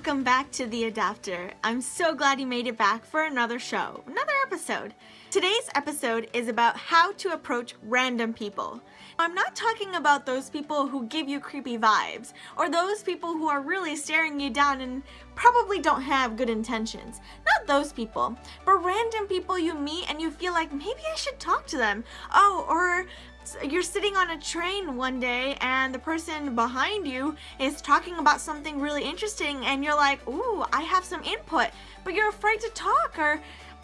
Welcome back to The Adapter. I'm so glad you made it back for another show, another episode. Today's episode is about how to approach random people. I'm not talking about those people who give you creepy vibes, or those people who are really staring you down and probably don't have good intentions. Not those people, but random people you meet and you feel like maybe I should talk to them. Oh, or you're sitting on a train one day and the person behind you is talking about something really interesting and you're like, ooh, I have some input, but you're afraid to talk, or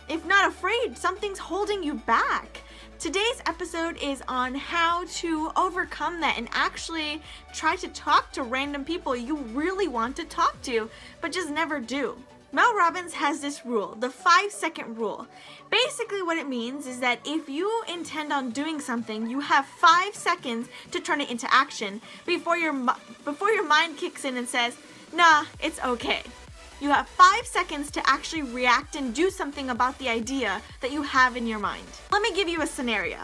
if not afraid, something's holding you back. Today's episode is on how to overcome that and actually try to talk to random people you really want to talk to, but just never do. Mel Robbins has this rule, the 5-second rule. Basically what it means is that if you intend on doing something, you have 5 seconds to turn it into action before your mind kicks in and says, nah, it's okay. You have 5 seconds to actually react and do something about the idea that you have in your mind. Let me give you a scenario.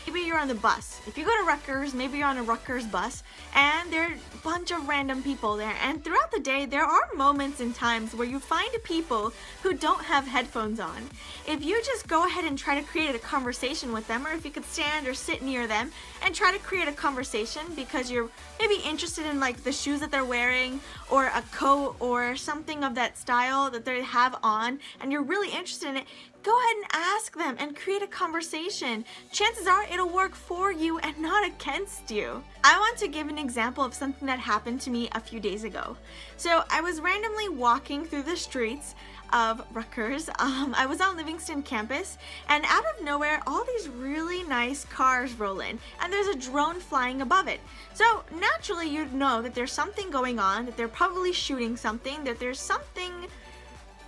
Maybe you're on the bus. If you go to Rutgers, maybe you're on a Rutgers bus, and there are a bunch of random people there. And throughout the day, there are moments and times where you find people who don't have headphones on. If you just go ahead and try to create a conversation with them, or if you could stand or sit near them and try to create a conversation because you're maybe interested in like the shoes that they're wearing, or a coat, or something of that style that they have on, and you're really interested in it, go ahead and ask them and create a conversation. Chances are it'll work for you and not against you. I want to give an example of something that happened to me a few days ago. So I was randomly walking through the streets of Rutgers. I was on Livingston campus, and out of nowhere all these really nice cars roll in, and there's a drone flying above it. So naturally you'd know that there's something going on, that they're probably shooting something, that there's something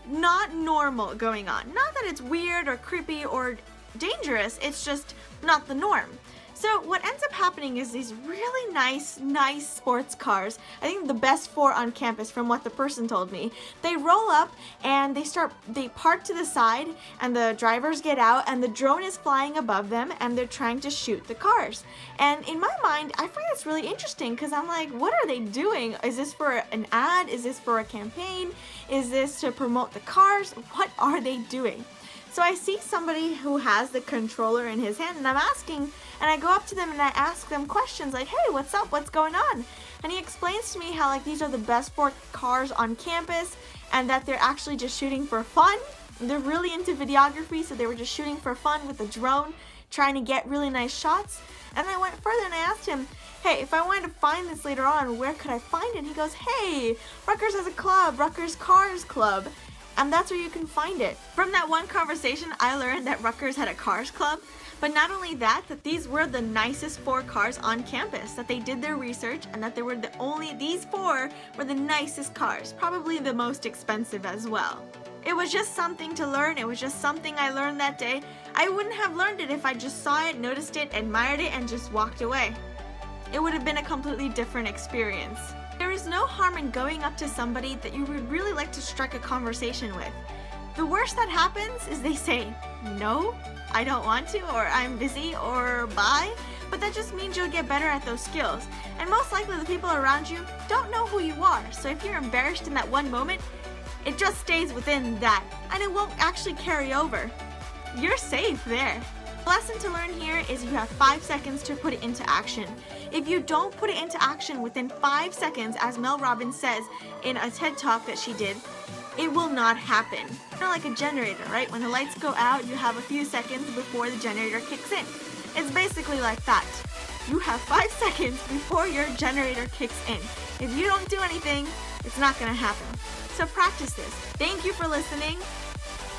not normal going on. Not that it's weird or creepy or dangerous, it's just not the norm. So what ends up happening is these really nice sports cars, I think the best 4 on campus from what the person told me, they roll up and they park to the side, and the drivers get out and the drone is flying above them and they're trying to shoot the cars. And in my mind, I find this really interesting because I'm like, what are they doing? Is this for an ad? Is this for a campaign? Is this to promote the cars? What are they doing? So I see somebody who has the controller in his hand, and I'm asking, and I go up to them and I ask them questions like, hey, what's up? What's going on? And he explains to me how like these are the best 4 cars on campus, and that they're actually just shooting for fun. They're really into videography, so they were just shooting for fun with a drone, trying to get really nice shots. And I went further and I asked him, hey, if I wanted to find this later on, where could I find it? And he goes, hey, Rutgers has a club, Rutgers Cars Club. And that's where you can find it. From that one conversation, I learned that Rutgers had a cars club, but not only that these were the nicest 4 cars on campus, that they did their research and that these 4 were the nicest cars, probably the most expensive as well. It was just something to learn. It was just something I learned that day. I wouldn't have learned it if I just saw it, noticed it, admired it, and just walked away. It would have been a completely different experience. There is no harm in going up to somebody that you would really like to strike a conversation with. The worst that happens is they say, no, I don't want to, or I'm busy, or bye. But that just means you'll get better at those skills. And most likely the people around you don't know who you are. So if you're embarrassed in that one moment, it just stays within that, and it won't actually carry over. You're safe there. The lesson to learn here is you have 5 seconds to put it into action. If you don't put it into action within 5 seconds, as Mel Robbins says in a TED Talk that she did, it will not happen. Kind of like a generator, right? When the lights go out, you have a few seconds before the generator kicks in. It's basically like that. You have 5 seconds before your generator kicks in. If you don't do anything, it's not going to happen. So practice this. Thank you for listening.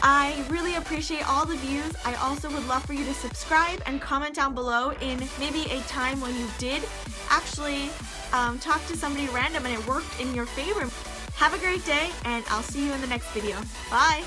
I really appreciate all the views. I also would love for you to subscribe and comment down below in maybe a time when you did actually talk to somebody random and it worked in your favor. Have a great day, and I'll see you in the next video. Bye!